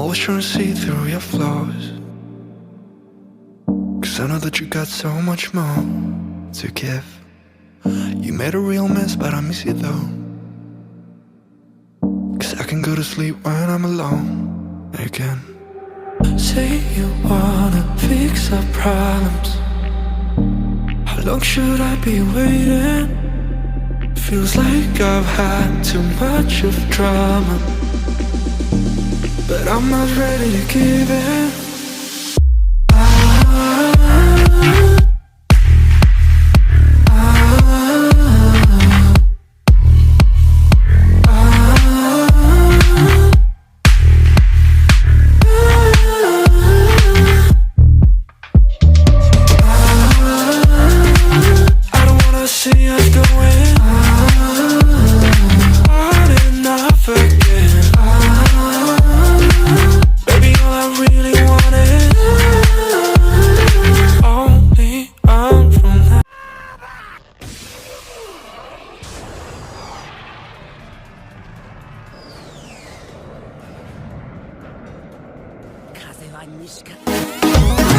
always trying to see through your flaws, 'cause I know that you got so much more to give. You made a real mess, but I miss you though, 'cause I can go to sleep when I'm alone again. Say you wanna fix our problems. How long should I be waiting? Feels like I've had too much of drama, but I'm not ready to give in.風は西から